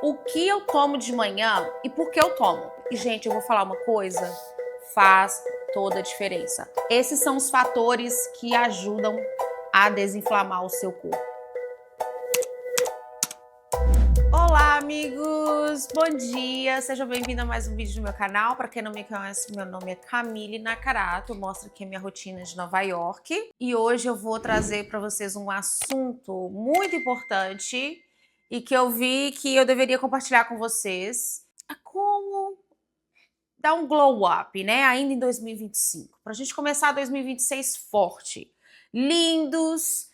O que eu tomo de manhã e por que eu tomo? E, gente, eu vou falar uma coisa, faz toda a diferença. Esses são os fatores que ajudam a desinflamar o seu corpo. Olá, amigos! Bom dia! Sejam bem-vindos a mais um vídeo do meu canal. Para quem não me conhece, meu nome é Camille Nakarato. Eu mostro aqui a minha rotina de Nova York. E hoje eu vou trazer para vocês um assunto muito importante e que eu vi que eu deveria compartilhar com vocês. É como dar um glow up, né? Ainda em 2025. Para a gente começar 2026 forte. Lindos,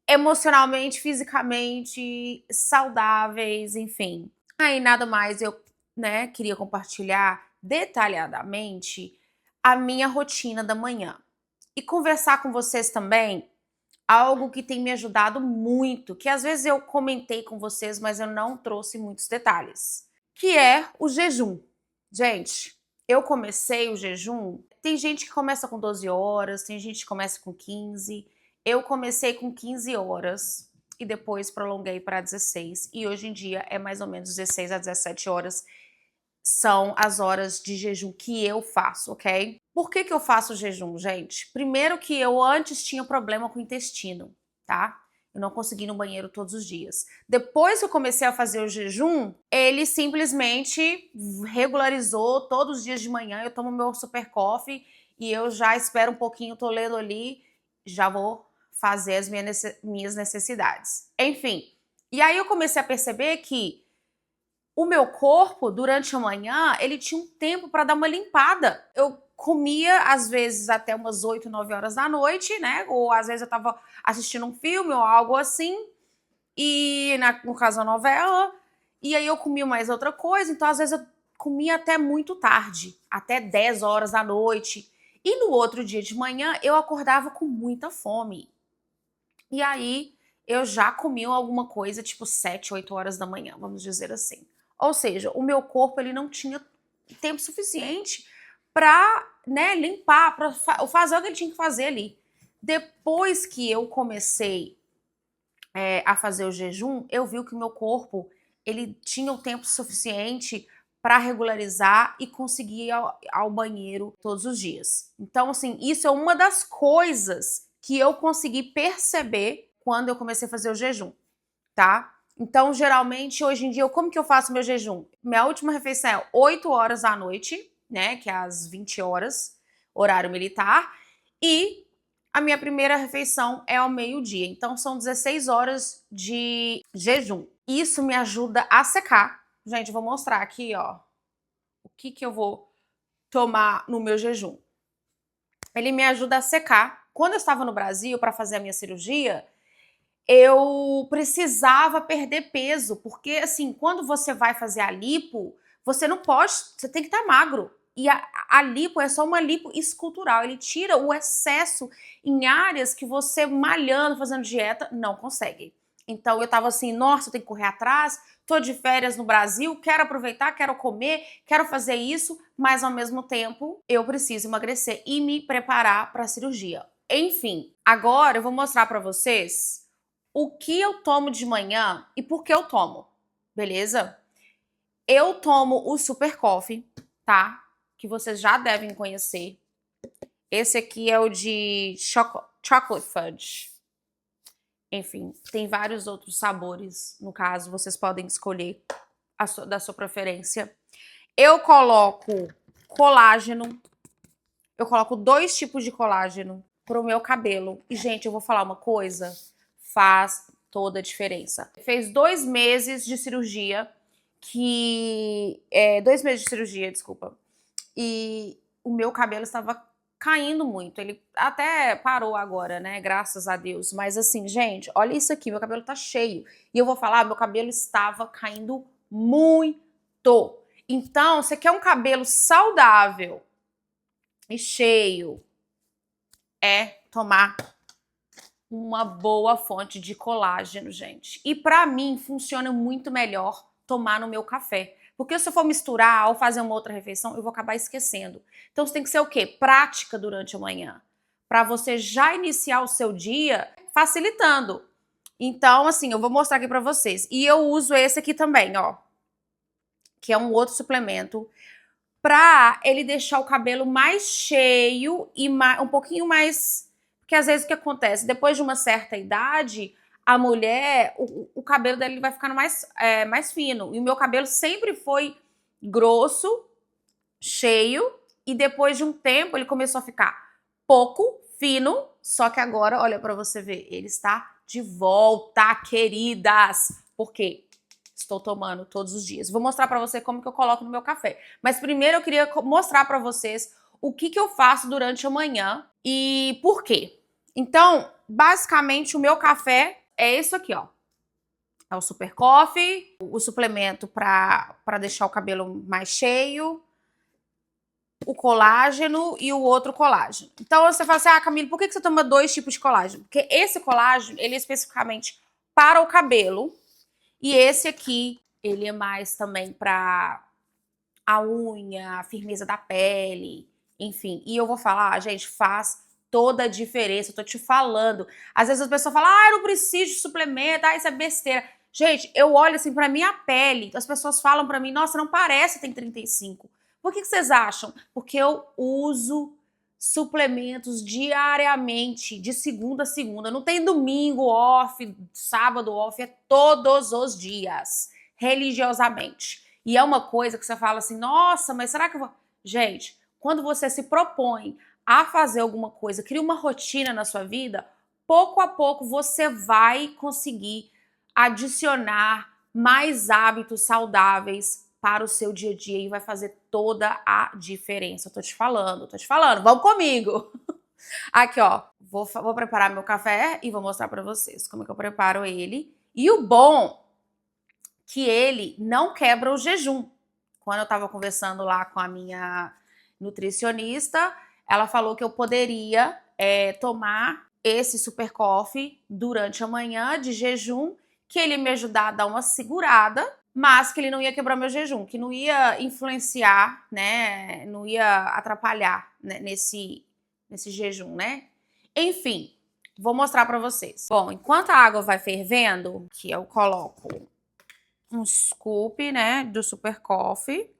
emocionalmente, fisicamente, saudáveis, enfim. Aí nada mais eu, queria compartilhar detalhadamente a minha rotina da manhã e conversar com vocês também algo que tem me ajudado muito, que às vezes eu comentei com vocês, mas eu não trouxe muitos detalhes, que é o jejum. Gente, eu comecei o jejum, tem gente que começa com 12 horas, tem gente que começa com 15. Eu comecei com 15 horas e depois prolonguei para 16. E hoje em dia é mais ou menos 16 a 17 horas são as horas de jejum que eu faço, ok? Por que eu faço jejum, gente? Primeiro que eu antes tinha problema com o intestino, tá? Eu não conseguia ir no banheiro todos os dias. Depois que eu comecei a fazer o jejum, ele simplesmente regularizou todos os dias de manhã. Eu tomo meu super coffee e eu já espero um pouquinho, tô lendo ali, já vou fazer as minhas necessidades. Enfim, e aí eu comecei a perceber que o meu corpo, durante a manhã, ele tinha um tempo para dar uma limpada. Eu comia, às vezes, até umas 8, 9 horas da noite, né? Ou às vezes eu estava assistindo um filme ou algo assim, e no caso a novela, e aí eu comia mais outra coisa, então às vezes eu comia até muito tarde, até 10 horas da noite. E no outro dia de manhã eu acordava com muita fome. E aí eu já comia alguma coisa tipo 7, 8 horas da manhã, vamos dizer assim. Ou seja, o meu corpo ele não tinha tempo suficiente para, limpar, para fazer o que ele tinha que fazer ali. Depois que eu comecei a fazer o jejum, eu vi que o meu corpo ele tinha o tempo suficiente para regularizar e conseguir ir ao banheiro todos os dias. Então, assim, isso é uma das coisas que eu consegui perceber quando eu comecei a fazer o jejum, tá? Então, geralmente, hoje em dia, como que eu faço meu jejum? Minha última refeição é 8 horas da noite, né? Que é às 20 horas, horário militar. E a minha primeira refeição é ao meio-dia. Então, são 16 horas de jejum. Isso me ajuda a secar. Gente, eu vou mostrar aqui, ó, o que eu vou tomar no meu jejum. Ele me ajuda a secar. Quando eu estava no Brasil para fazer a minha cirurgia, eu precisava perder peso, porque assim, quando você vai fazer a lipo, você não pode, você tem que estar magro. E a lipo é só uma lipo escultural, ele tira o excesso em áreas que você malhando, fazendo dieta, não consegue. Então eu tava assim, nossa, eu tenho que correr atrás, tô de férias no Brasil, quero aproveitar, quero comer, quero fazer isso, mas ao mesmo tempo eu preciso emagrecer e me preparar para a cirurgia. Enfim, agora eu vou mostrar para vocês o que eu tomo de manhã e por que eu tomo, beleza? Eu tomo o Super Coffee, tá? Que vocês já devem conhecer. Esse aqui é o de Chocolate Fudge. Enfim, tem vários outros sabores. No caso, vocês podem escolher da sua preferência. Eu coloco colágeno. Eu coloco 2 tipos de colágeno pro meu cabelo. E, gente, eu vou falar uma coisa. Faz toda a diferença. Fez 2 meses de cirurgia, 2 meses de cirurgia, desculpa. E o meu cabelo estava caindo muito. Ele até parou agora, né? Graças a Deus. Mas assim, gente, olha isso aqui. Meu cabelo tá cheio. E eu vou falar, meu cabelo estava caindo muito. Então, você quer um cabelo saudável e cheio, é tomar uma boa fonte de colágeno, gente. E para mim funciona muito melhor tomar no meu café. Porque se eu for misturar ou fazer uma outra refeição, eu vou acabar esquecendo. Então você tem que ser o quê? Prática durante a manhã. Para você já iniciar o seu dia facilitando. Então, assim, eu vou mostrar aqui para vocês. E eu uso esse aqui também, ó. que é um outro suplemento, pra ele deixar o cabelo mais cheio e um pouquinho mais... Porque às vezes o que acontece? Depois de uma certa idade, a mulher, o cabelo dele vai ficando mais fino. E o meu cabelo sempre foi grosso, cheio, e depois de um tempo ele começou a ficar pouco fino, só que agora, olha pra você ver, ele está de volta, queridas. Por quê? Estou tomando todos os dias. Vou mostrar pra você como que eu coloco no meu café. Mas primeiro eu queria mostrar pra vocês o que eu faço durante a manhã e por quê. Então, basicamente, o meu café é isso aqui, ó. É o Super Coffee, o suplemento pra deixar o cabelo mais cheio, o colágeno e o outro colágeno. Então você fala assim, Camille, por que você toma 2 tipos de colágeno? Porque esse colágeno, ele é especificamente para o cabelo, e esse aqui, ele é mais também para a unha, a firmeza da pele, enfim. E eu vou falar, gente, faz toda a diferença, eu tô te falando. Às vezes as pessoas falam, eu não preciso de suplemento, isso é besteira. Gente, eu olho assim pra minha pele, as pessoas falam pra mim, nossa, não parece que tem 35. Por que vocês acham? Porque eu uso suplementos diariamente, de segunda a segunda. Não tem domingo off, sábado off, é todos os dias, religiosamente. E é uma coisa que você fala assim, nossa, mas será que eu vou... Gente, quando você se propõe a fazer alguma coisa, cria uma rotina na sua vida, pouco a pouco você vai conseguir adicionar mais hábitos saudáveis para o seu dia a dia e vai fazer toda a diferença. Eu tô te falando, vamos comigo. Aqui, ó, vou preparar meu café e vou mostrar para vocês como é que eu preparo ele. E o bom que ele não quebra o jejum. Quando eu tava conversando lá com a minha nutricionista, ela falou que eu poderia tomar esse Super Coffee durante a manhã de jejum, que ele ia me ajudar a dar uma segurada, mas que ele não ia quebrar meu jejum, que não ia influenciar, né, não ia atrapalhar, né, nesse jejum, né? Enfim, vou mostrar pra vocês. Bom, enquanto a água vai fervendo, que eu coloco um scoop, né, do Super Coffee.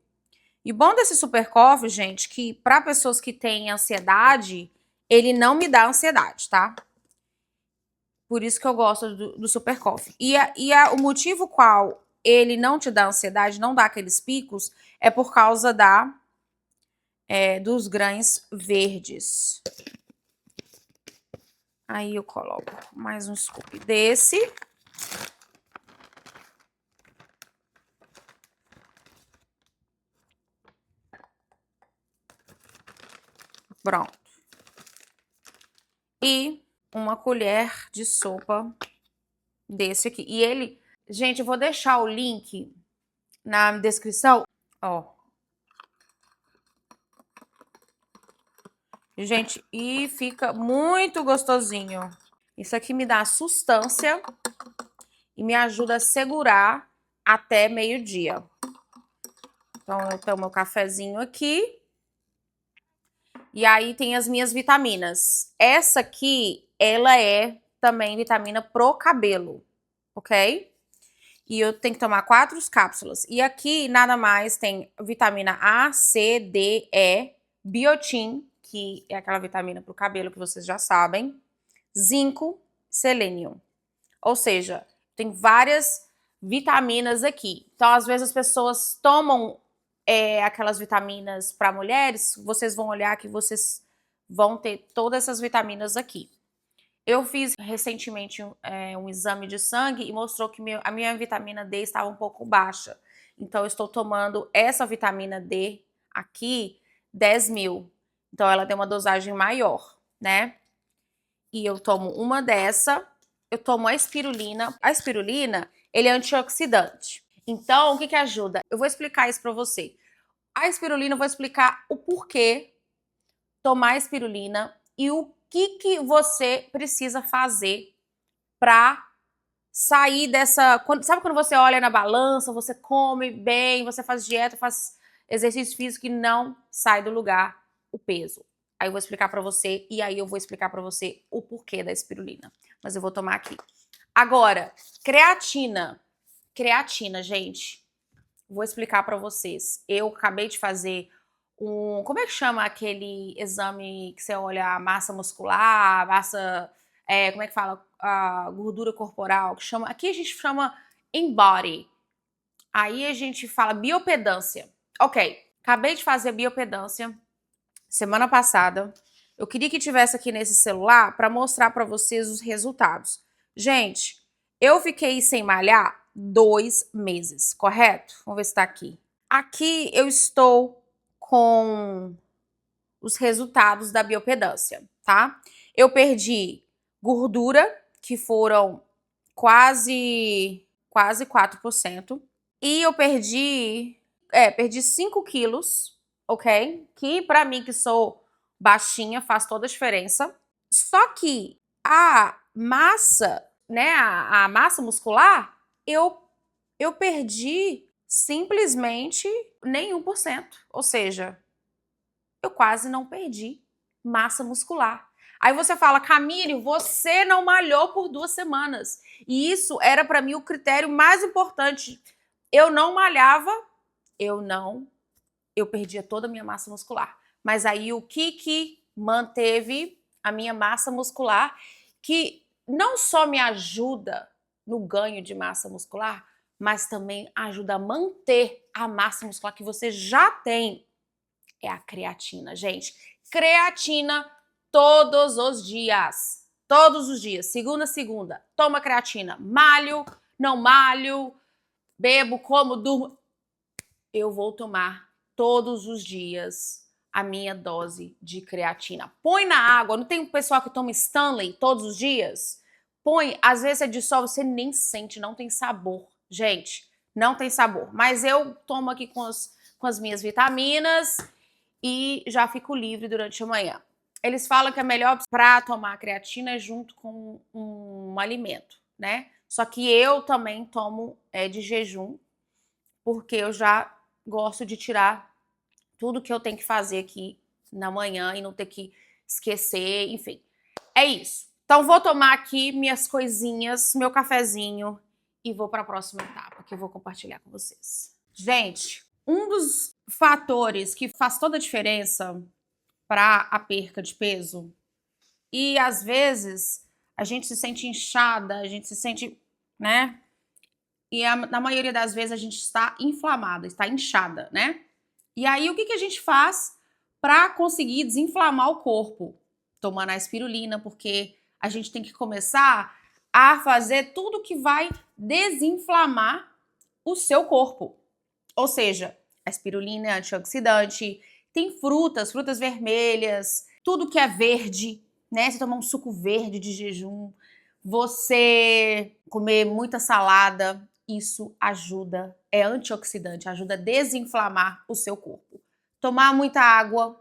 E o bom desse Super Coffee, gente, que para pessoas que têm ansiedade, ele não me dá ansiedade, tá? Por isso que eu gosto do Super Coffee. O motivo qual ele não te dá ansiedade, não dá aqueles picos, é por causa dos grãos verdes. Aí eu coloco mais um scoop desse. Pronto. E uma colher de sopa desse aqui. E ele, gente, eu vou deixar o link na descrição, ó. Gente, e fica muito gostosinho. Isso aqui me dá sustância e me ajuda a segurar até meio-dia. Então, eu tomo meu cafezinho aqui. E aí tem as minhas vitaminas. Essa aqui, ela é também vitamina pro cabelo, ok? E eu tenho que tomar 4 cápsulas. E aqui, nada mais, tem vitamina A, C, D, E, biotin, que é aquela vitamina pro cabelo que vocês já sabem, zinco, selênio. Ou seja, tem várias vitaminas aqui. Então, às vezes as pessoas tomam aquelas vitaminas para mulheres, vocês vão olhar que vocês vão ter todas essas vitaminas aqui. Eu fiz recentemente um exame de sangue e mostrou que a minha vitamina D estava um pouco baixa. Então, eu estou tomando essa vitamina D aqui, 10.000. Então, ela tem uma dosagem maior, né? E eu tomo uma dessa, eu tomo a espirulina. A espirulina, ele é antioxidante. Então, o que que ajuda? Eu vou explicar isso para você. A espirulina, eu vou explicar o porquê tomar espirulina e o que você precisa fazer para sair dessa... Sabe quando você olha na balança, você come bem, você faz dieta, faz exercício físico e não sai do lugar o peso? Aí eu vou explicar para você e aí eu vou explicar para você o porquê da espirulina. Mas eu vou tomar aqui. Agora, creatina. Creatina, gente. Vou explicar para vocês. Eu acabei de fazer como é que chama aquele exame que você olha a massa muscular, a massa, como é que fala? A gordura corporal, que chama, aqui a gente chama InBody. Aí a gente fala biopedância. Ok, acabei de fazer biopedância semana passada. Eu queria que tivesse aqui nesse celular para mostrar para vocês os resultados. Gente, eu fiquei sem malhar 2 meses, correto? Vamos ver se está aqui. Aqui eu estou com os resultados da biopedância, tá? Eu perdi gordura, que foram quase 4%. E eu perdi 5 quilos, ok? Que pra mim, que sou baixinha, faz toda a diferença. Só que a massa, né, a massa muscular, eu perdi simplesmente nem 1%. Ou seja, eu quase não perdi massa muscular. Aí você fala, Camille, você não malhou por 2 semanas. E isso era para mim o critério mais importante. Eu não malhava, eu perdia toda a minha massa muscular. Mas aí o que manteve a minha massa muscular, que não só me ajuda no ganho de massa muscular, mas também ajuda a manter a massa muscular que você já tem, é a creatina, gente. Creatina todos os dias. Todos os dias, segunda a segunda. Toma creatina. Malho, não malho, bebo, como, durmo. Eu vou tomar todos os dias a minha dose de creatina. Põe na água. Não tem um pessoal que toma Stanley todos os dias? Põe, às vezes você dissolve, você nem sente, não tem sabor. Gente, não tem sabor. Mas eu tomo aqui com as minhas vitaminas e já fico livre durante a manhã. Eles falam que é melhor para tomar creatina junto com um alimento, né? Só que eu também tomo de jejum, porque eu já gosto de tirar tudo que eu tenho que fazer aqui na manhã e não ter que esquecer, enfim. É isso. Então vou tomar aqui minhas coisinhas, meu cafezinho e vou para a próxima etapa que eu vou compartilhar com vocês. Gente, um dos fatores que faz toda a diferença para a perca de peso, e às vezes a gente se sente inchada, a gente se sente, né? E na maioria das vezes a gente está inflamada, está inchada, né? E aí o que a gente faz para conseguir desinflamar o corpo? Tomando a espirulina, porque a gente tem que começar a fazer tudo que vai desinflamar o seu corpo. Ou seja, a espirulina é antioxidante, tem frutas vermelhas, tudo que é verde, né? Você tomar um suco verde de jejum, você comer muita salada, isso ajuda, é antioxidante, ajuda a desinflamar o seu corpo. Tomar muita água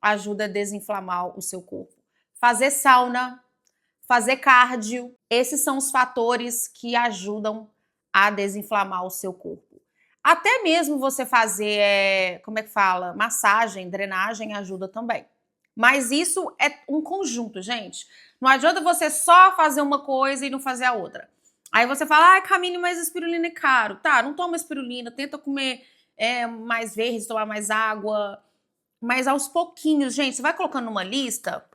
ajuda a desinflamar o seu corpo. Fazer sauna, fazer cardio, esses são os fatores que ajudam a desinflamar o seu corpo. Até mesmo você fazer, como é que fala? Massagem, drenagem ajuda também. Mas isso é um conjunto, gente. Não adianta você só fazer uma coisa e não fazer a outra. Aí você fala, Camille, mas a espirulina é caro. Tá, não toma espirulina, tenta comer mais verde, tomar mais água. Mas aos pouquinhos, gente, você vai colocando numa lista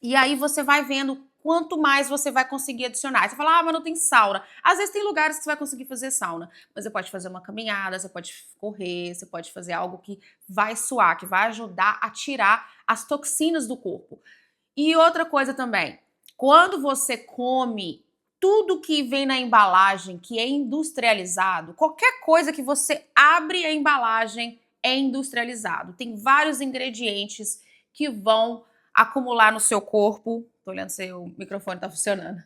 e aí você vai vendo quanto mais você vai conseguir adicionar. Você fala, mas não tem sauna. Às vezes tem lugares que você vai conseguir fazer sauna, mas você pode fazer uma caminhada, você pode correr, você pode fazer algo que vai suar, que vai ajudar a tirar as toxinas do corpo. E outra coisa também, quando você come tudo que vem na embalagem, que é industrializado, qualquer coisa que você abre a embalagem é industrializado. Tem vários ingredientes que vão acumular no seu corpo. Tô olhando se o microfone tá funcionando.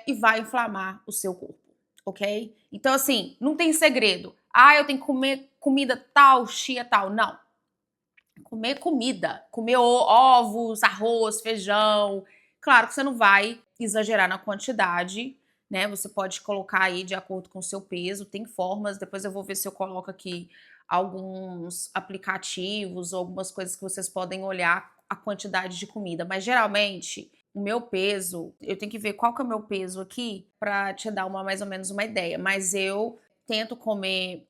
E vai inflamar o seu corpo, ok? Então, assim, não tem segredo. Eu tenho que comer comida tal, chia tal. Não. Comer comida. Comer ovos, arroz, feijão. Claro que você não vai exagerar na quantidade, né? Você pode colocar aí de acordo com o seu peso. Tem formas. Depois eu vou ver se eu coloco aqui alguns aplicativos ou algumas coisas que vocês podem olhar a quantidade de comida. Mas geralmente o meu peso, eu tenho que ver qual que é o meu peso aqui para te dar mais ou menos uma ideia. Mas eu tento comer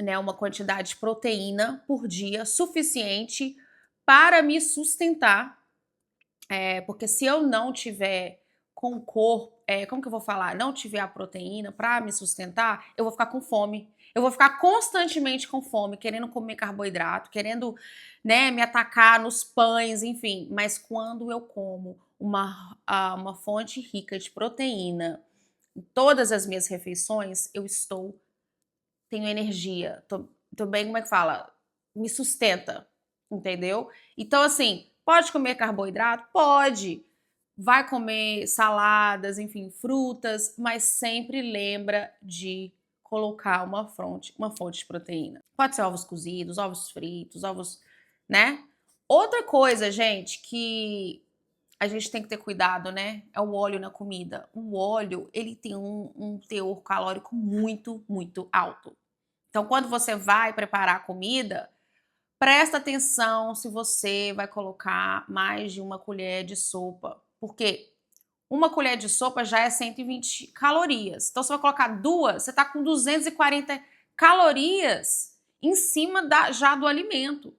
né, uma quantidade de proteína por dia suficiente para me sustentar, porque se eu não tiver com o corpo, como que eu vou falar? Não tiver a proteína para me sustentar, eu vou ficar com fome. Eu vou ficar constantemente com fome, querendo comer carboidrato, querendo, né, me atacar nos pães, enfim. Mas quando eu como uma fonte rica de proteína em todas as minhas refeições, tenho energia, tô bem, como é que fala? Me sustenta, entendeu? Então, assim, pode comer carboidrato? Pode. Vai comer saladas, enfim, frutas, mas sempre lembra de colocar uma fonte de proteína. Pode ser ovos cozidos, ovos fritos, ovos, né? Outra coisa, gente, que a gente tem que ter cuidado, né? É o óleo na comida. O óleo, ele tem um teor calórico muito, muito alto. Então, quando você vai preparar a comida, presta atenção se você vai colocar mais de uma colher de sopa, porque uma colher de sopa já é 120 calorias. Então, você vai colocar duas, você está com 240 calorias em cima já do alimento.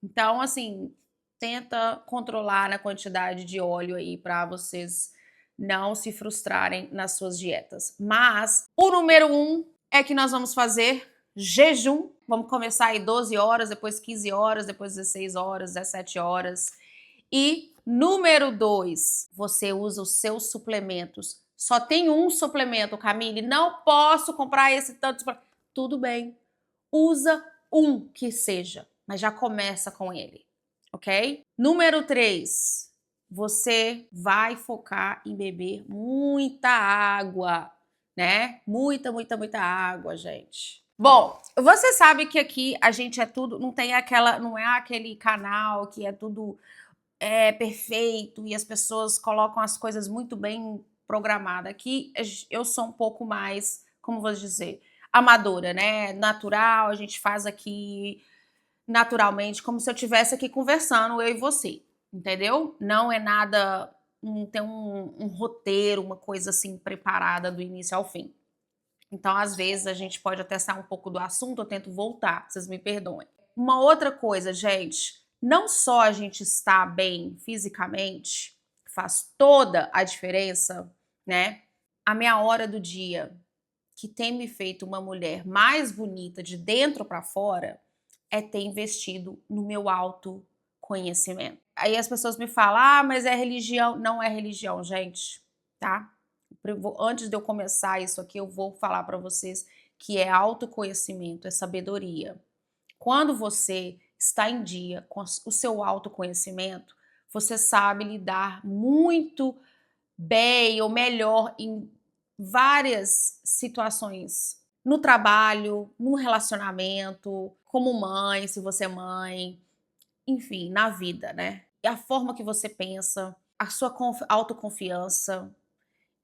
Então, assim, tenta controlar a quantidade de óleo aí para vocês não se frustrarem nas suas dietas. Mas o número 1 é que nós vamos fazer jejum. Vamos começar aí 12 horas, depois 15 horas, depois 16 horas, 17 horas. E número 2, você usa os seus suplementos. Só tem um suplemento, Camille, não posso comprar esse tanto. Tudo bem, usa um que seja, mas já começa com ele, ok? Número 3, você vai focar em beber muita água, né? Muita, muita, muita água, gente. Bom, você sabe que aqui a gente é tudo, não é aquele canal que é tudo perfeito e as pessoas colocam as coisas muito bem programadas. Aqui eu sou um pouco mais, como vou dizer, amadora, né? Natural, a gente faz aqui naturalmente, como se eu estivesse aqui conversando, eu e você, entendeu? Não é nada, não tem um roteiro, uma coisa assim preparada do início ao fim. Então, às vezes, a gente pode até sair um pouco do assunto, eu tento voltar, vocês me perdoem. Uma outra coisa, gente, não só a gente estar bem fisicamente, faz toda a diferença, né? A minha hora do dia, que tem me feito uma mulher mais bonita de dentro para fora, é ter investido no meu autoconhecimento. Aí as pessoas me falam, mas é religião. Não é religião, gente, tá? Antes de eu começar isso aqui, eu vou falar para vocês que é autoconhecimento, é sabedoria. Quando você está em dia com o seu autoconhecimento, você sabe lidar muito bem ou melhor em várias situações. No trabalho, no relacionamento, como mãe, se você é mãe, enfim, na vida, né? E a forma que você pensa, a sua autoconfiança,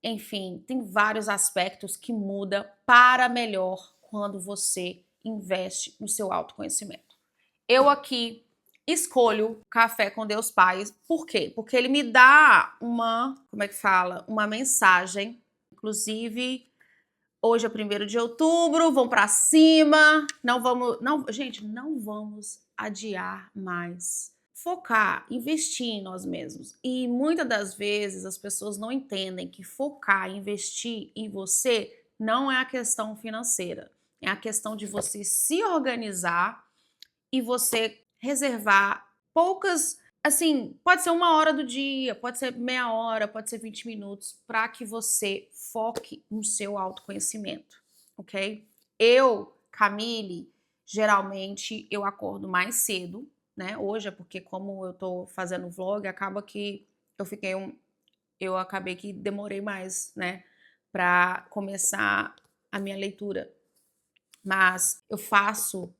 enfim, tem vários aspectos que muda para melhor quando você investe no seu autoconhecimento. Eu aqui escolho Café com Deus Pai. Por quê? Porque ele me dá como é que fala? Uma mensagem. Inclusive, hoje é 1º de outubro, vão para cima. Gente, não vamos adiar mais. Focar, investir em nós mesmos. E muitas das vezes as pessoas não entendem que focar, investir em você não é a questão financeira. É a questão de você se organizar e você reservar poucas, assim, pode ser 1 hora do dia, pode ser meia hora, pode ser 20 minutos, para que você foque no seu autoconhecimento, ok? Eu, Camille, geralmente eu acordo mais cedo, né? Hoje é porque como eu tô fazendo vlog, acaba que eu acabei que demorei mais, né, para começar a minha leitura. Mas eu faço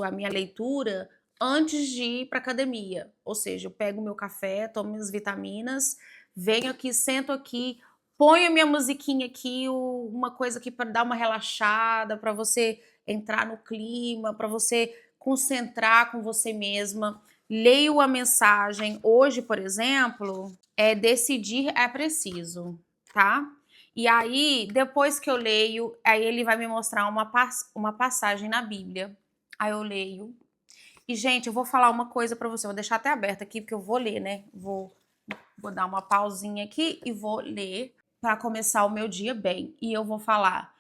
a minha leitura, antes de ir para academia. Ou seja, eu pego meu café, tomo minhas vitaminas, venho aqui, sento aqui, ponho minha musiquinha aqui, uma coisa aqui para dar uma relaxada, para você entrar no clima, para você concentrar com você mesma. Leio a mensagem. Hoje, por exemplo, decidir é preciso, tá? E aí, depois que eu leio, aí ele vai me mostrar uma passagem na Bíblia. Aí eu leio. E, gente, eu vou falar uma coisa pra você. Vou deixar até aberto aqui, porque eu vou ler, né? Vou dar uma pausinha aqui e vou ler pra começar o meu dia bem. E eu vou falar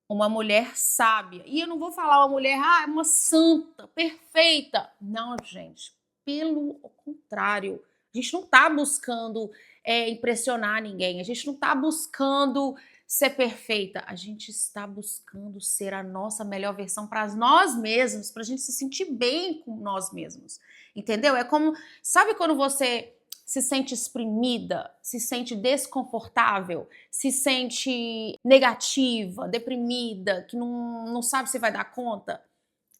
uma mulher sábia. E eu não vou falar uma mulher, uma santa, perfeita. Não, gente. Pelo contrário. A gente não tá buscando impressionar ninguém. A gente não tá buscando ser perfeita. A gente está buscando ser a nossa melhor versão para nós mesmos, para a gente se sentir bem com nós mesmos. Entendeu? É como, sabe quando você se sente exprimida, se sente desconfortável, se sente negativa, deprimida, que não sabe se vai dar conta?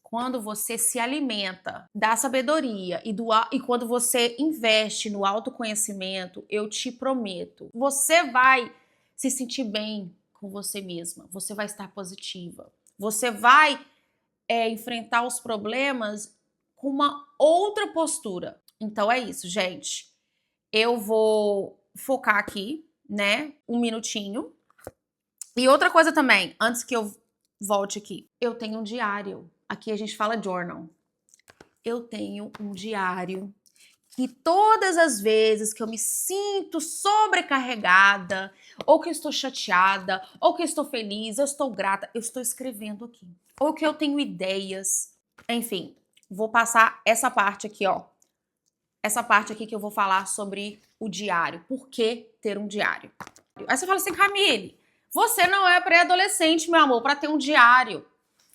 Quando você se alimenta da sabedoria e quando você investe no autoconhecimento, eu te prometo, você vai se sentir bem com você mesma, você vai estar positiva, você vai enfrentar os problemas com uma outra postura. Então é isso, gente. Eu vou focar aqui, né, um minutinho. E outra coisa também, antes que eu volte aqui, eu tenho um diário. Aqui a gente fala journal. Eu tenho um diário que todas as vezes que eu me sinto sobrecarregada, ou que eu estou chateada, ou que eu estou feliz, eu estou grata, eu estou escrevendo aqui. Ou que eu tenho ideias. Enfim, vou passar essa parte aqui, ó. Essa parte aqui que eu vou falar sobre o diário. Por que ter um diário? Aí você fala assim, Camille, você não é pré-adolescente, meu amor, para ter um diário.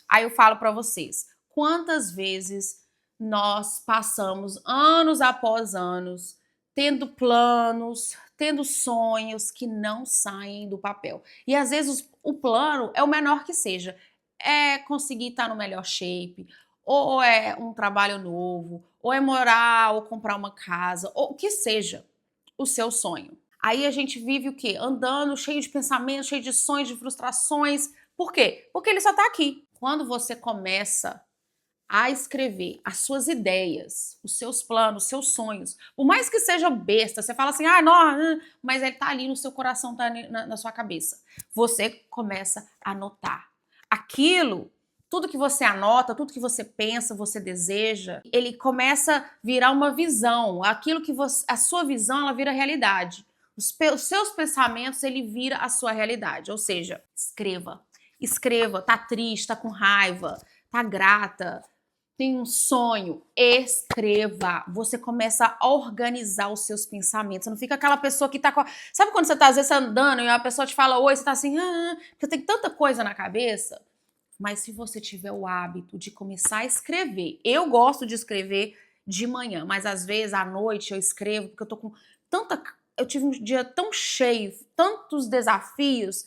Aí eu falo para vocês, quantas vezes nós passamos anos após anos tendo planos, tendo sonhos que não saem do papel. E às vezes o plano é o menor que seja. É conseguir estar no melhor shape, ou é um trabalho novo, ou é morar, ou comprar uma casa, ou o que seja o seu sonho. Aí a gente vive o quê? Andando, cheio de pensamentos, cheio de sonhos, de frustrações. Por quê? Porque ele só tá aqui. Quando você começa a escrever as suas ideias, os seus planos, os seus sonhos, por mais que seja besta, você fala assim, não, mas ele tá ali no seu coração, tá na sua cabeça. Você começa a anotar. Aquilo, tudo que você anota, tudo que você pensa, você deseja, ele começa a virar uma visão. Aquilo que você, a sua visão, ela vira realidade. Os seus pensamentos, ele vira a sua realidade. Ou seja, escreva. Escreva, tá triste, tá com raiva, tá grata, tem um sonho, escreva. Você começa a organizar os seus pensamentos. Você não fica aquela pessoa que tá com... Sabe quando você tá, às vezes, andando e a pessoa te fala oi, você tá assim, porque tem tanta coisa na cabeça. Mas se você tiver o hábito de começar a escrever, eu gosto de escrever de manhã, mas às vezes à noite eu escrevo porque eu tô com tanta... Eu tive um dia tão cheio, tantos desafios,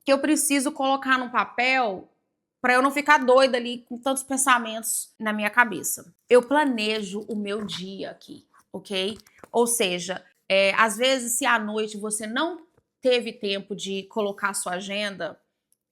que eu preciso colocar no papel para eu não ficar doida ali com tantos pensamentos na minha cabeça. Eu planejo o meu dia aqui, ok? Ou seja, às vezes se à noite você não teve tempo de colocar a sua agenda,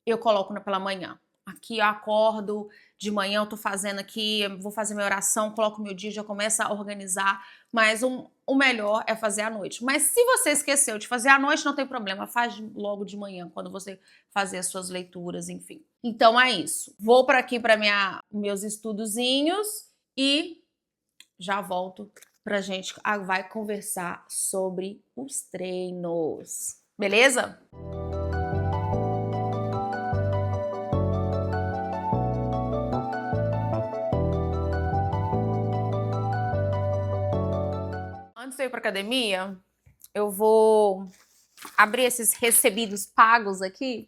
eu coloco pela manhã. Aqui eu acordo de manhã, eu tô fazendo aqui, vou fazer minha oração, coloco meu dia, já começo a organizar, mas o melhor é fazer à noite. Mas se você esqueceu de fazer à noite, não tem problema, faz logo de manhã, quando você fazer as suas leituras, enfim. Então é isso. Vou para aqui para meus estudozinhos e já volto pra gente vai conversar sobre os treinos. Beleza? Antes de eu ir pra academia, eu vou abrir esses recebidos pagos aqui.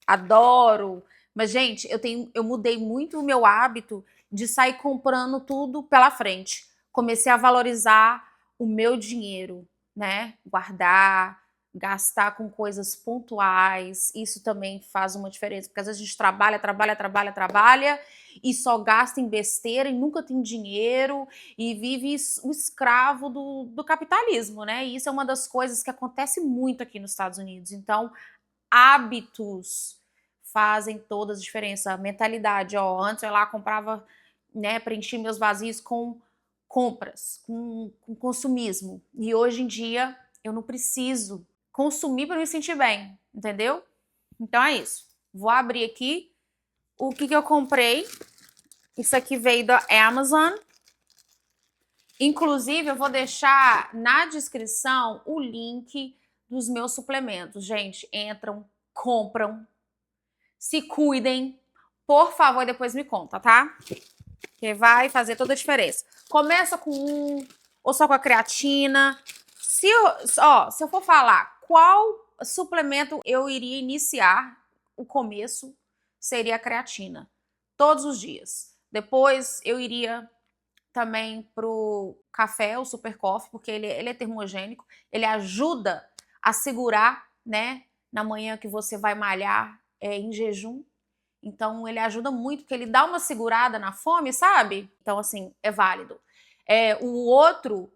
Adoro. Mas, gente, eu mudei muito o meu hábito de sair comprando tudo pela frente. Comecei a valorizar o meu dinheiro, né? Guardar, gastar com coisas pontuais. Isso também faz uma diferença, porque às vezes a gente trabalha e só gasta em besteira e nunca tem dinheiro e vive o escravo do capitalismo, né? E isso é uma das coisas que acontece muito aqui nos Estados Unidos. Então, hábitos fazem toda a diferença. A mentalidade, ó, antes eu lá comprava, né, preenchi meus vazios com compras, com consumismo. E hoje em dia eu não preciso consumir para me sentir bem. entendeu? Então é isso. Vou abrir aqui o que eu comprei. Isso aqui veio da Amazon. Inclusive, eu vou deixar na descrição o link dos meus suplementos. Gente, entram, compram, se cuidem. Por favor, depois me conta, tá? Que vai fazer toda a diferença. Começa com um, ou só com a creatina. Se eu for falar qual suplemento eu iria iniciar, o começo seria a creatina. Todos os dias. Depois eu iria também pro café, o Super Coffee, porque ele é termogênico, ele ajuda a segurar, né, na manhã que você vai malhar em jejum. Então ele ajuda muito, porque ele dá uma segurada na fome, sabe? Então, assim, é válido. O outro,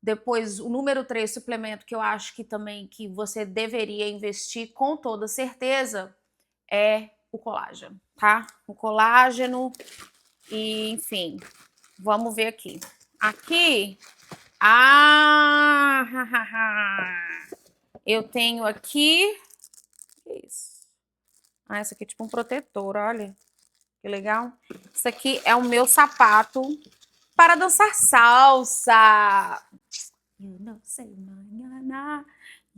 depois, o número 3 suplemento que eu acho que também que você deveria investir com toda certeza é o colágeno, tá? O colágeno e, enfim, vamos ver aqui. Aqui, eu tenho aqui, que isso? Essa aqui é tipo um protetor, olha, que legal. Isso aqui é o meu sapato para dançar salsa. Eu não sei mañana,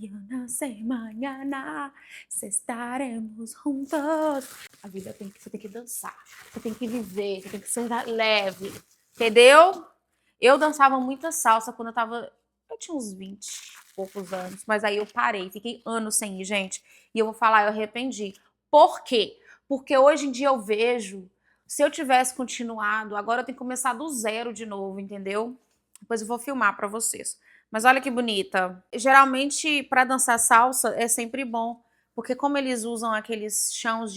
eu não sei mañana, se estaremos juntos. A vida você tem que dançar, você tem que viver, você tem que ser leve, entendeu? Eu dançava muita salsa quando eu tinha uns 20 e poucos anos, mas aí eu parei, fiquei anos sem ir, gente. E eu vou falar, eu arrependi. Por quê? Porque hoje em dia eu vejo, se eu tivesse continuado, agora eu tenho que começar do zero de novo, entendeu? Depois eu vou filmar pra vocês. Mas olha que bonita. Geralmente, para dançar salsa é sempre bom, porque como eles usam aqueles chãos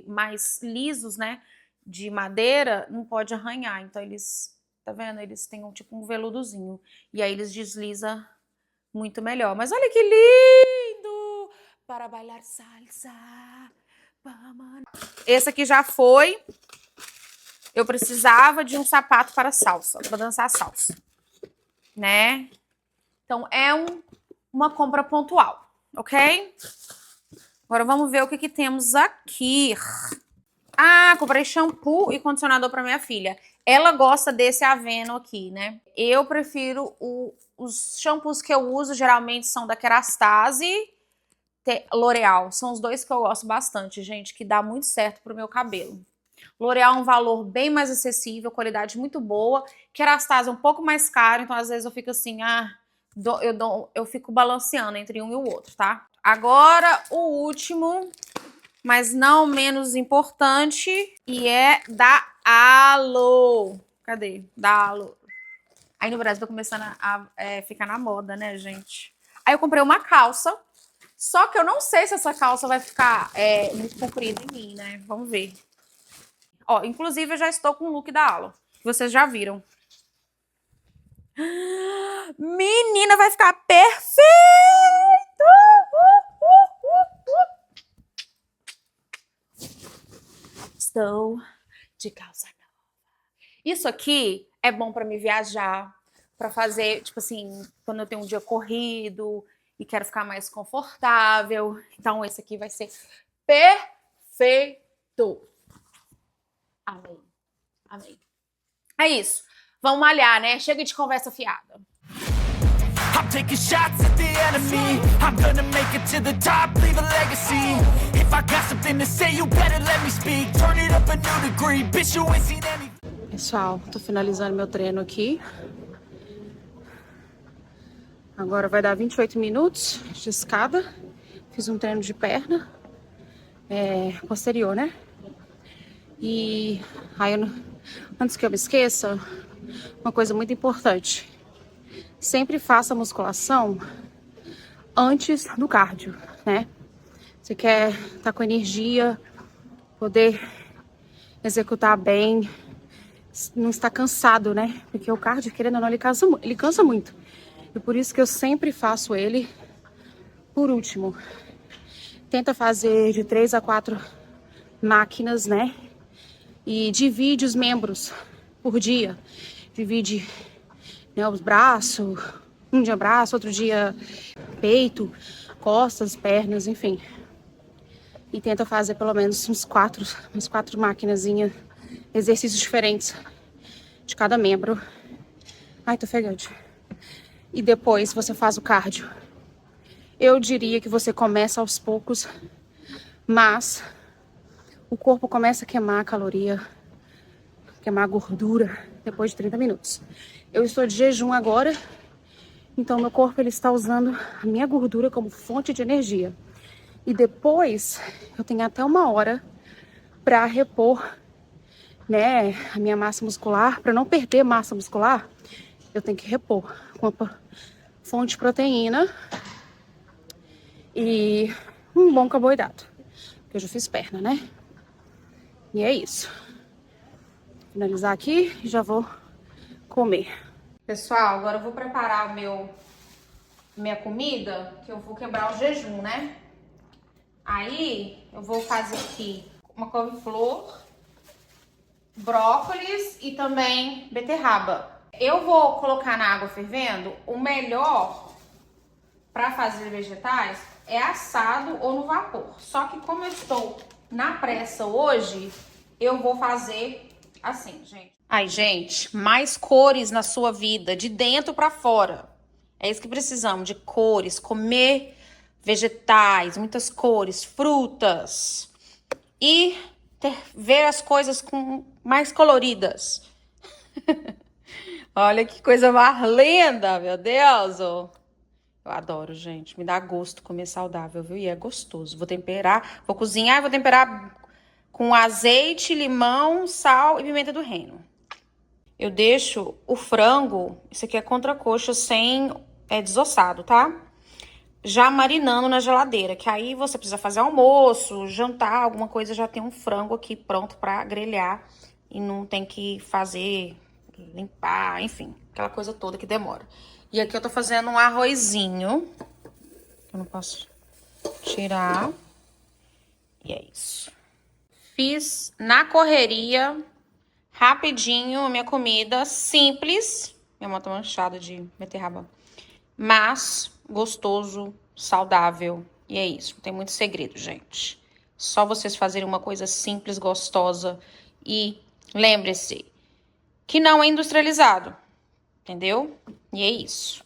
mais lisos, né, de madeira, não pode arranhar. Então eles, tá vendo? Eles têm tipo um veludozinho. E aí eles deslizam muito melhor. Mas olha que lindo! Para bailar salsa. Esse aqui já foi. Eu precisava de um sapato para salsa, para dançar salsa, né? Então é uma compra pontual, ok? Agora vamos ver o que temos aqui. Comprei shampoo e condicionador para minha filha. Ela gosta desse Aveno aqui, né? Eu prefiro os shampoos que eu uso, geralmente são da Kerastase, L'Oreal. São os dois que eu gosto bastante, gente, que dá muito certo pro meu cabelo. L'Oreal é um valor bem mais acessível, qualidade muito boa. Kerastase é um pouco mais caro, então às vezes eu fico assim, eu fico balanceando entre um e o outro, tá? Agora, o último, mas não menos importante, e é da Alo. Cadê? Da Alo. Aí no Brasil tá começando a ficar na moda, né, gente? Aí eu comprei uma calça, só que eu não sei se essa calça vai ficar muito comprida em mim, né? Vamos ver. Ó, inclusive eu já estou com o look da Alo, que vocês já viram. Menina, vai ficar perfeito! Estou de calça nova. Isso aqui é bom para me viajar, para fazer, tipo assim, quando eu tenho um dia corrido e quero ficar mais confortável. Então esse aqui vai ser perfeito. Amém. Amém. É isso. Vamos malhar, né? Chega de conversa fiada. I'm taking shots at the enemy. I'm gonna make it to the top, leave a legacy. If I got something to say, you better let me speak. Turn it up a new degree, bitch, you ain't seen any. Pessoal, tô finalizando meu treino aqui. Agora vai dar 28 minutos de escada. Fiz um treino de perna posterior, né? E aí, antes que eu me esqueça, uma coisa muito importante. Sempre faça musculação antes do cardio, né? Você quer estar com energia, poder executar bem, não estar cansado, né? Porque o cardio, querendo ou não, ele cansa muito. E por isso que eu sempre faço ele por último. Tenta fazer de 3 a 4 máquinas, né? E divide os membros por dia. Divide, né, os braços, um dia braço, outro dia peito, costas, pernas, enfim. E tenta fazer pelo menos umas quatro maquinazinhas, exercícios diferentes de cada membro. Ai, tô ofegante. E depois você faz o cardio. Eu diria que você começa aos poucos, mas o corpo começa a queimar a caloria, queimar a gordura depois de 30 minutos. Eu estou de jejum agora, então meu corpo ele está usando a minha gordura como fonte de energia. E depois eu tenho até 1 hora para repor, né, a minha massa muscular. Para não perder massa muscular, eu tenho que repor com a fonte de proteína e um bom carboidrato. Porque eu já fiz perna, né? E é isso. Vou finalizar aqui e já vou comer. Pessoal, agora eu vou preparar minha comida, que eu vou quebrar o jejum, né? Aí eu vou fazer aqui uma couve-flor, brócolis e também beterraba. Eu vou colocar na água fervendo. O melhor para fazer vegetais é assado ou no vapor. Só que como eu estou na pressa hoje, eu vou fazer assim, gente. Ai, gente, mais cores na sua vida, de dentro para fora. É isso que precisamos, de cores, comer vegetais, muitas cores, frutas e ver as coisas mais coloridas. Olha que coisa mais linda, meu Deus! Eu adoro, gente. Me dá gosto comer saudável, viu? E é gostoso. Vou temperar, vou cozinhar e vou temperar com azeite, limão, sal e pimenta do reino. Eu deixo o frango, isso aqui é contracoxa sem desossado, tá? Já marinando na geladeira, que aí você precisa fazer almoço, jantar, alguma coisa, já tem um frango aqui pronto pra grelhar e não tem que fazer, limpar, enfim, aquela coisa toda que demora. E aqui eu tô fazendo um arrozinho, eu não posso tirar, e é isso. Fiz na correria, rapidinho, a minha comida, simples, minha mão tá manchada de beterraba, mas gostoso, saudável. E é isso, não tem muito segredo, gente. Só vocês fazerem uma coisa simples, gostosa. E lembre-se que não é industrializado, entendeu? E é isso.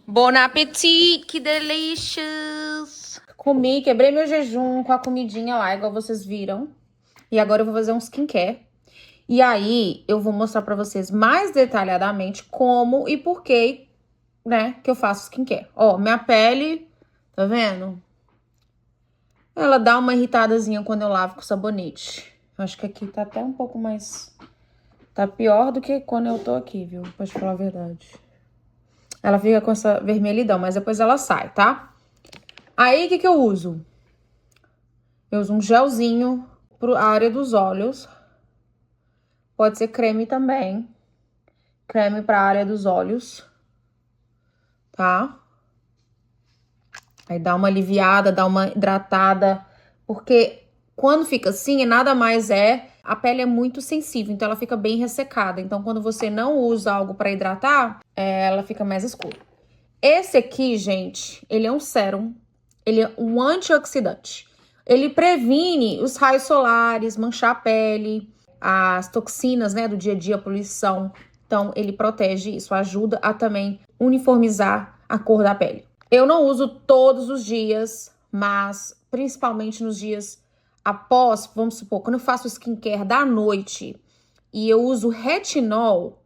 Bon appétit, que delicious! Comi, quebrei meu jejum com a comidinha lá, igual vocês viram. E agora eu vou fazer um skincare. E aí eu vou mostrar pra vocês mais detalhadamente como e por que, né, que eu faço skincare. Ó, minha pele, tá vendo? Ela dá uma irritadazinha quando eu lavo com sabonete. Acho que aqui tá até um pouco mais... Tá pior do que quando eu tô aqui, viu? Pra te falar a verdade. Ela fica com essa vermelhidão, mas depois ela sai, tá? Aí, o que eu uso? Eu uso um gelzinho pra área dos olhos. Pode ser creme também. Creme pra área dos olhos. Tá? Aí dá uma aliviada, dá uma hidratada, porque quando fica assim, nada mais a pele é muito sensível, então ela fica bem ressecada. Então, quando você não usa algo para hidratar, ela fica mais escura. Esse aqui, gente, ele é um sérum, ele é um antioxidante. Ele previne os raios solares, manchar a pele, as toxinas, né, do dia a dia, a poluição. Então, ele protege isso, ajuda a também uniformizar a cor da pele. Eu não uso todos os dias, mas principalmente nos dias após, vamos supor, quando eu faço skincare da noite e eu uso retinol,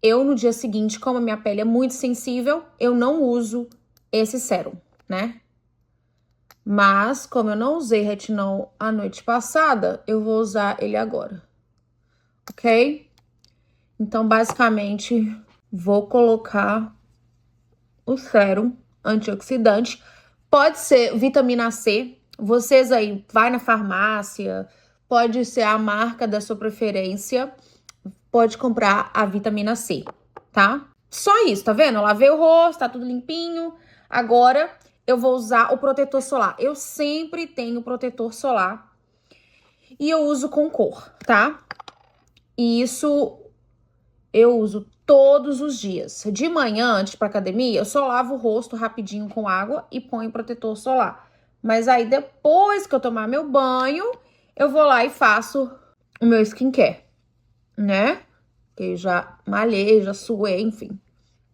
eu no dia seguinte, como a minha pele é muito sensível, eu não uso esse sérum, né? Mas, como eu não usei retinol a noite passada, eu vou usar ele agora, ok? Então, basicamente, vou colocar o sérum antioxidante. Pode ser vitamina C. Vocês aí, vai na farmácia, pode ser a marca da sua preferência. Pode comprar a vitamina C, tá? Só isso, tá vendo? Eu lavei o rosto, tá tudo limpinho. Agora, eu vou usar o protetor solar. Eu sempre tenho protetor solar. E eu uso com cor, tá? E isso eu uso todos os dias. De manhã, antes para academia, eu só lavo o rosto rapidinho com água e ponho protetor solar. Mas aí depois que eu tomar meu banho, eu vou lá e faço o meu skincare, né? Que eu já malhei, já suei, enfim.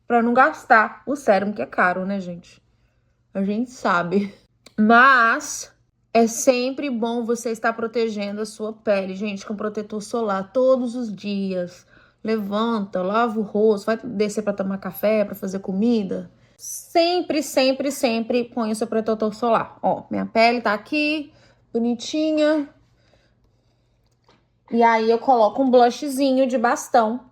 Pra não gastar o sérum, que é caro, né, gente? A gente sabe. Mas é sempre bom você estar protegendo a sua pele, gente, com protetor solar todos os dias. Levanta, lava o rosto, vai descer pra tomar café, pra fazer comida. Sempre, sempre, sempre põe o seu protetor solar. Ó, minha pele tá aqui, bonitinha. E aí eu coloco um blushzinho de bastão.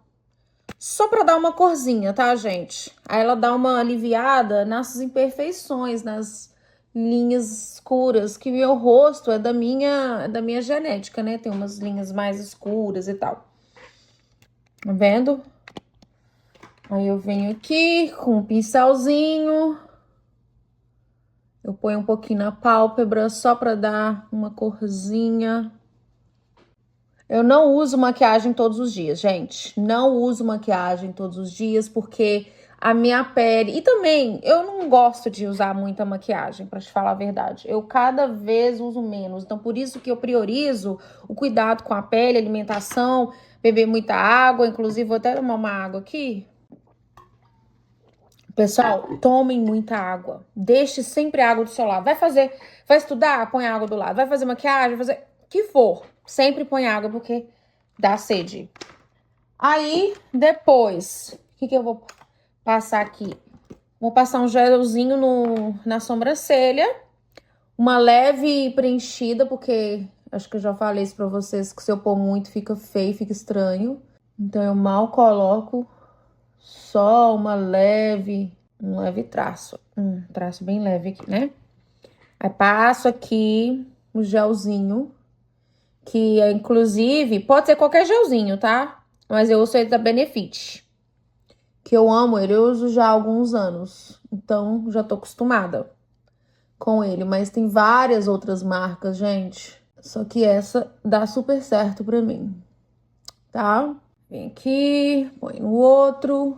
Só pra dar uma corzinha, tá, gente? Aí ela dá uma aliviada nas imperfeições, nas linhas escuras, que meu rosto é da minha genética, né? Tem umas linhas mais escuras e tal. Tá vendo? Aí eu venho aqui com um pincelzinho. Eu ponho um pouquinho na pálpebra só pra dar uma corzinha. Eu não uso maquiagem todos os dias, gente. Não uso maquiagem todos os dias porque a minha pele... E também, eu não gosto de usar muita maquiagem, pra te falar a verdade. Eu cada vez uso menos. Então, por isso que eu priorizo o cuidado com a pele, alimentação, beber muita água. Inclusive, vou até tomar uma água aqui. Pessoal, tomem muita água. Deixe sempre a água do seu lado. Vai estudar? Põe a água do lado. Vai fazer maquiagem? Vai fazer... O que for. Sempre põe água porque dá sede. Aí, depois, o que eu vou passar aqui? Vou passar um gelzinho na sobrancelha. Uma leve preenchida, porque acho que eu já falei isso pra vocês, que se eu pôr muito fica feio, fica estranho. Então, eu mal coloco só um leve traço. Traço bem leve aqui, né? Aí, passo aqui o gelzinho. Que, inclusive, pode ser qualquer gelzinho, tá? Mas eu uso ele da Benefit. Que eu amo ele, eu uso já há alguns anos. Então, já tô acostumada com ele. Mas tem várias outras marcas, gente. Só que essa dá super certo pra mim. Tá? Vem aqui, põe no outro.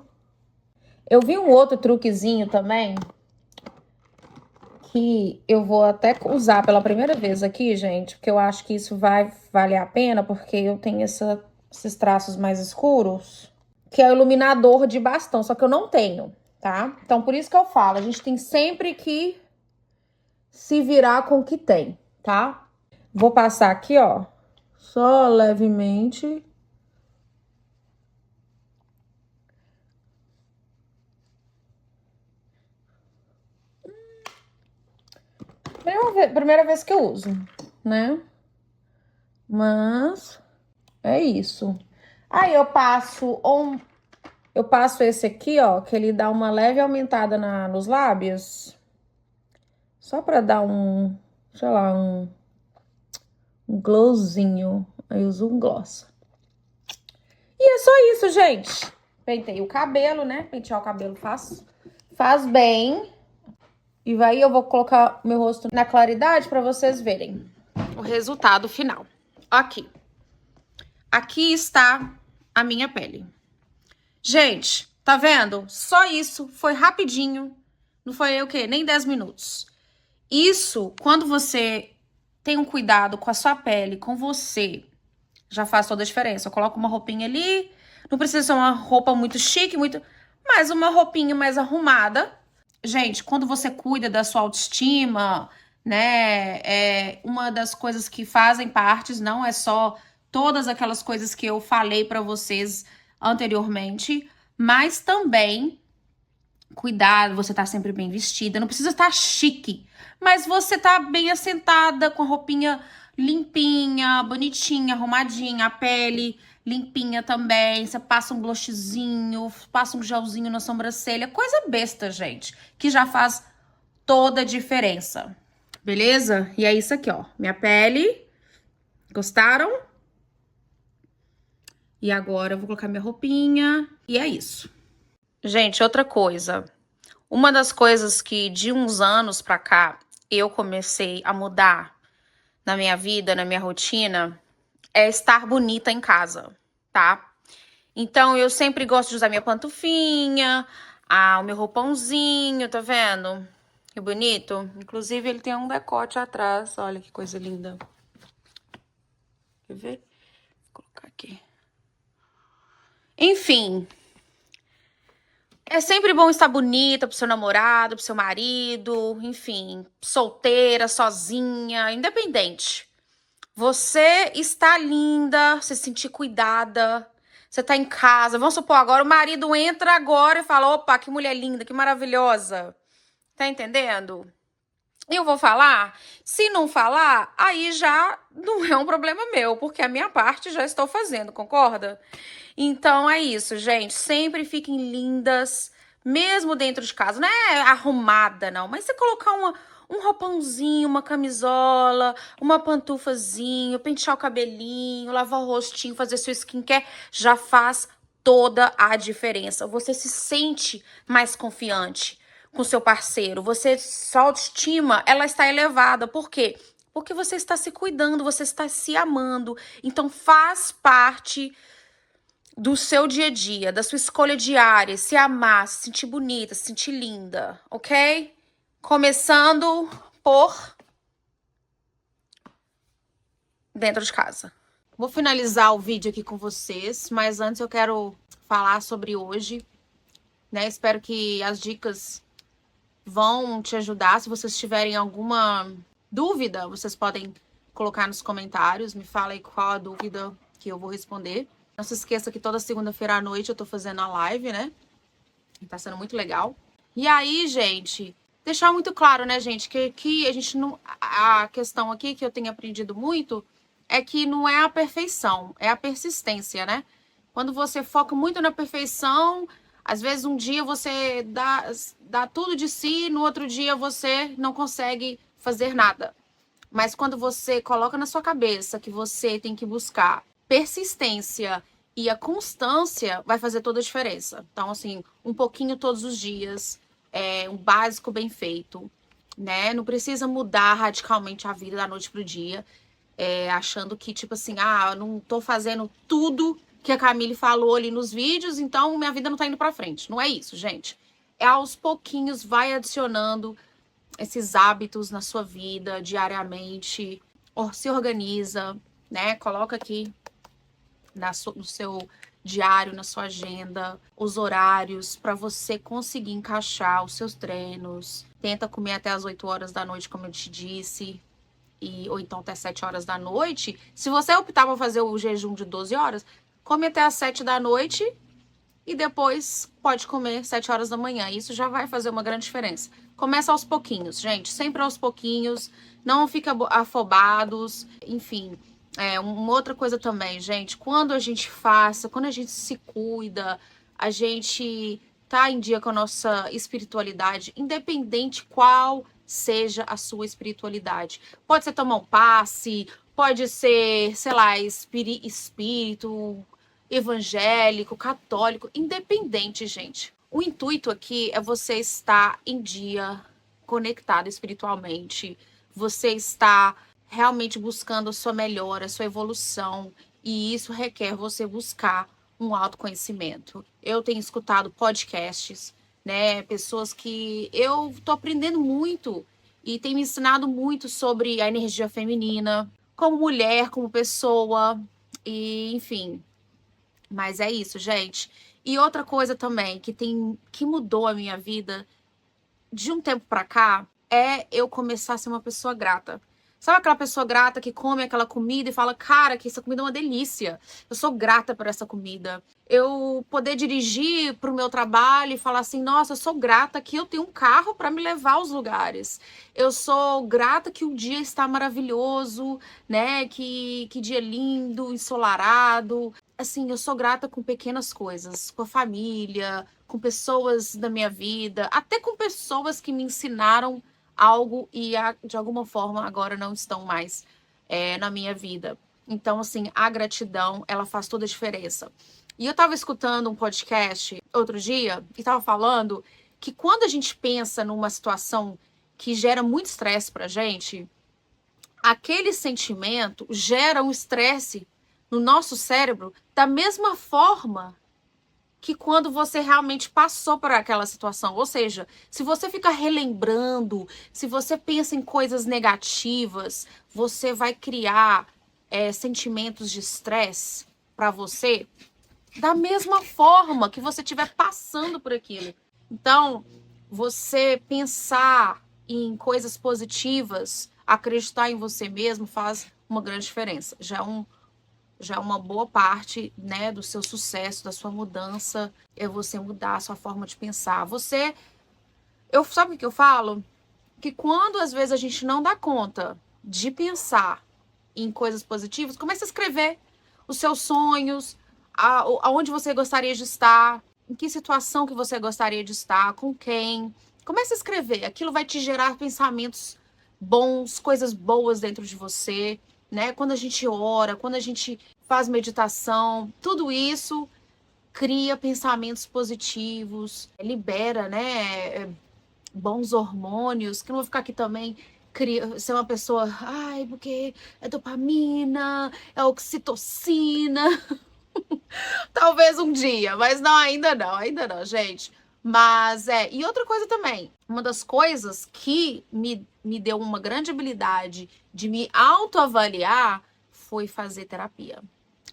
Eu vi um outro truquezinho também. Que eu vou até usar pela primeira vez aqui, gente, porque eu acho que isso vai valer a pena, porque eu tenho esses traços mais escuros, que é o iluminador de bastão, só que eu não tenho, tá? Então, por isso que eu falo, a gente tem sempre que se virar com o que tem, tá? Vou passar aqui, ó, só levemente. Primeira vez que eu uso, né? Mas é isso. Aí eu passo esse aqui, ó, que ele dá uma leve aumentada nos lábios. Só pra dar sei lá, um glowzinho. Aí eu uso um gloss. E é só isso, gente. Pentei o cabelo, né? Pentear o cabelo faz bem. E aí eu vou colocar meu rosto na claridade pra vocês verem o resultado final. Aqui. Aqui está a minha pele. Gente, tá vendo? Só isso, foi rapidinho. Não foi o quê? Nem 10 minutos. Isso, quando você tem um cuidado com a sua pele, com você, já faz toda a diferença. Eu coloco uma roupinha ali, não precisa ser uma roupa muito chique, mas uma roupinha mais arrumada. Gente, quando você cuida da sua autoestima, né, uma das coisas que fazem parte, não é só todas aquelas coisas que eu falei pra vocês anteriormente, mas também cuidado, você tá sempre bem vestida, não precisa estar chique, mas você tá bem assentada, com a roupinha limpinha, bonitinha, arrumadinha, a pele limpinha também, você passa um blushzinho, passa um gelzinho na sobrancelha, coisa besta, gente, que já faz toda a diferença, beleza? E é isso aqui, ó, minha pele, gostaram? E agora eu vou colocar minha roupinha, e é isso. Gente, outra coisa. Uma das coisas que de uns anos pra cá eu comecei a mudar na minha vida, na minha rotina, é estar bonita em casa, tá? Então eu sempre gosto de usar minha pantufinha, o meu roupãozinho, tá vendo? Que bonito. Inclusive, ele tem um decote atrás. Olha que coisa linda. Quer ver? Vou colocar aqui. Enfim. É sempre bom estar bonita pro seu namorado, pro seu marido, enfim, solteira, sozinha, independente. Você está linda, se sentir cuidada, você tá em casa. Vamos supor, agora o marido entra agora e fala: opa, que mulher linda, que maravilhosa. Tá entendendo? Eu vou falar? Se não falar, aí já não é um problema meu, porque a minha parte já estou fazendo, concorda? Então é isso, gente. Sempre fiquem lindas, mesmo dentro de casa. Não é arrumada, não, mas você colocar um roupãozinho, uma camisola, uma pantufazinho, pentear o cabelinho, lavar o rostinho, fazer sua skincare, já faz toda a diferença. Você se sente mais confiante com seu parceiro. Sua autoestima, ela está elevada. Por quê? Porque você está se cuidando, você está se amando. Então faz parte do seu dia a dia, da sua escolha diária, se amar, se sentir bonita, se sentir linda, ok? Começando por dentro de casa. Vou finalizar o vídeo aqui com vocês, mas antes eu quero falar sobre hoje, né? Espero que as dicas vão te ajudar. Se vocês tiverem alguma dúvida, vocês podem colocar nos comentários. Me fala aí qual a dúvida que eu vou responder. Não se esqueça que toda segunda-feira à noite eu tô fazendo a live, né? Tá sendo muito legal. E aí, gente, deixar muito claro, né, gente, que a gente não... A questão aqui que eu tenho aprendido muito é que não é a perfeição, é a persistência, né? Quando você foca muito na perfeição, às vezes um dia você dá tudo de si, no outro dia você não consegue fazer nada. Mas quando você coloca na sua cabeça que você tem que buscar persistência e a constância, vai fazer toda a diferença. Então, assim, um pouquinho todos os dias, um básico bem feito, né? Não precisa mudar radicalmente a vida da noite pro dia, achando que, tipo assim, eu não tô fazendo tudo que a Camille falou ali nos vídeos, então minha vida não tá indo pra frente. Não é isso, gente. É aos pouquinhos, vai adicionando esses hábitos na sua vida diariamente, se organiza, né? Coloca aqui no seu diário, na sua agenda, os horários para você conseguir encaixar os seus treinos. Tenta comer até as 8 horas da noite, como eu te disse, ou então até 7 horas da noite. Se você optar por fazer o jejum de 12 horas, come até as 7 da noite e depois pode comer 7 horas da manhã. Isso já vai fazer uma grande diferença. Começa aos pouquinhos, gente, sempre aos pouquinhos, não fica afobados, enfim. Uma outra coisa também, gente, quando a gente se cuida, a gente tá em dia com a nossa espiritualidade, independente qual seja a sua espiritualidade. Pode ser tomar um passe, pode ser, sei lá, espírito evangélico, católico, independente, gente. O intuito aqui é você estar em dia, conectado espiritualmente, você está realmente buscando a sua melhora, a sua evolução, e isso requer você buscar um autoconhecimento. Eu tenho escutado podcasts, né, pessoas que eu tô aprendendo muito e tem me ensinado muito sobre a energia feminina, como mulher, como pessoa, e enfim. Mas é isso, gente. E outra coisa também que mudou a minha vida de um tempo pra cá é eu começar a ser uma pessoa grata. Sabe aquela pessoa grata que come aquela comida e fala, cara, que essa comida é uma delícia. Eu sou grata por essa comida. Eu poder dirigir pro meu trabalho e falar assim, nossa, eu sou grata que eu tenho um carro para me levar aos lugares. Eu sou grata que o dia está maravilhoso, né? Que dia lindo, ensolarado. Assim, eu sou grata com pequenas coisas, com a família, com pessoas da minha vida, até com pessoas que me ensinaram algo e de alguma forma agora não estão mais na minha vida. Então, assim, a gratidão, ela faz toda a diferença. E eu tava escutando um podcast outro dia e tava falando que quando a gente pensa numa situação que gera muito estresse pra gente, aquele sentimento gera um estresse no nosso cérebro da mesma forma que quando você realmente passou por aquela situação. Ou seja, se você fica relembrando, se você pensa em coisas negativas, você vai criar sentimentos de estresse para você da mesma forma que você estiver passando por aquilo. Então, você pensar em coisas positivas, acreditar em você mesmo faz uma grande diferença. Já é uma boa parte, né, do seu sucesso, da sua mudança, é você mudar a sua forma de pensar. Sabe o que eu falo? Que quando às vezes a gente não dá conta de pensar em coisas positivas, comece a escrever os seus sonhos, aonde você gostaria de estar, em que situação que você gostaria de estar, com quem. Comece a escrever, aquilo vai te gerar pensamentos bons, coisas boas dentro de você, né? Quando a gente ora, quando a gente faz meditação, tudo isso cria pensamentos positivos, libera, né, bons hormônios, que não vou ficar aqui também ser uma pessoa, ai, porque é dopamina, é oxitocina. Talvez um dia, mas não, ainda não, gente. Mas e outra coisa também, uma das coisas que me deu uma grande habilidade de me autoavaliar foi fazer terapia.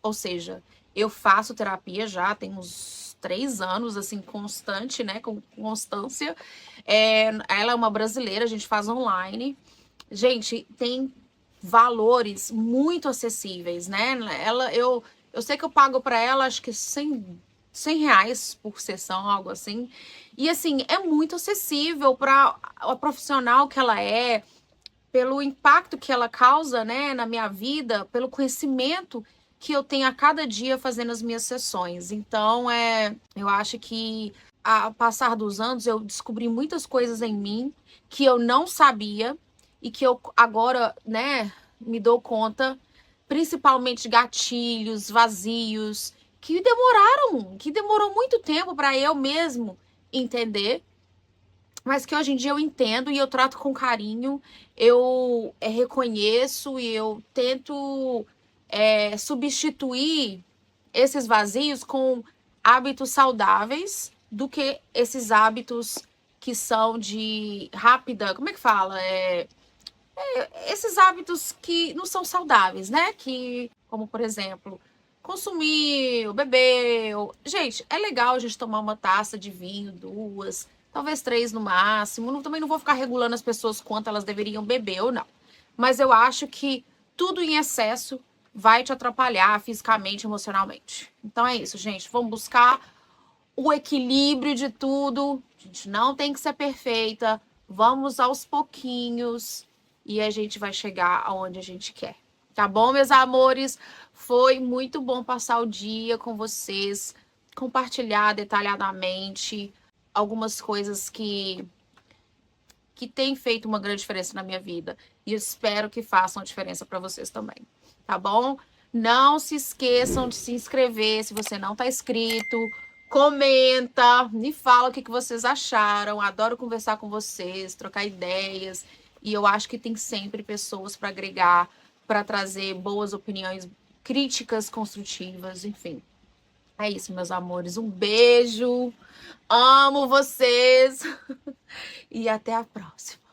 Ou seja, eu faço terapia já tem uns 3 anos, assim, constante, né? Com constância. Ela é uma brasileira, a gente faz online. Gente, tem valores muito acessíveis, né? Eu sei que eu pago para ela, acho que 100 reais por sessão, algo assim. E, assim, é muito acessível para a profissional que ela é, pelo impacto que ela causa, né, na minha vida, pelo conhecimento que eu tenho a cada dia fazendo as minhas sessões. Então, eu acho que ao passar dos anos eu descobri muitas coisas em mim que eu não sabia e que eu agora, né, me dou conta, principalmente gatilhos, vazios, que demorou muito tempo para eu mesmo entender, mas que hoje em dia eu entendo e eu trato com carinho, eu reconheço e eu tento substituir esses vazios com hábitos saudáveis do que esses hábitos que são de rápida, como é que fala? Esses hábitos que não são saudáveis, né? Que, como por exemplo, consumir, ou beber. Gente, é legal a gente tomar uma taça de vinho, 2, talvez 3 no máximo. Também não vou ficar regulando as pessoas quanto elas deveriam beber ou não. Mas eu acho que tudo em excesso vai te atrapalhar fisicamente, emocionalmente. Então é isso, gente. Vamos buscar o equilíbrio de tudo. A gente não tem que ser perfeita. Vamos aos pouquinhos e a gente vai chegar aonde a gente quer. Tá bom, meus amores? Foi muito bom passar o dia com vocês, compartilhar detalhadamente algumas coisas que têm feito uma grande diferença na minha vida. E eu espero que façam diferença para vocês também. Tá bom? Não se esqueçam de se inscrever se você não tá inscrito. Comenta, me fala o que vocês acharam. Adoro conversar com vocês, trocar ideias. E eu acho que tem sempre pessoas para agregar, para trazer boas opiniões, críticas construtivas, enfim. É isso, meus amores. Um beijo. Amo vocês. E até a próxima.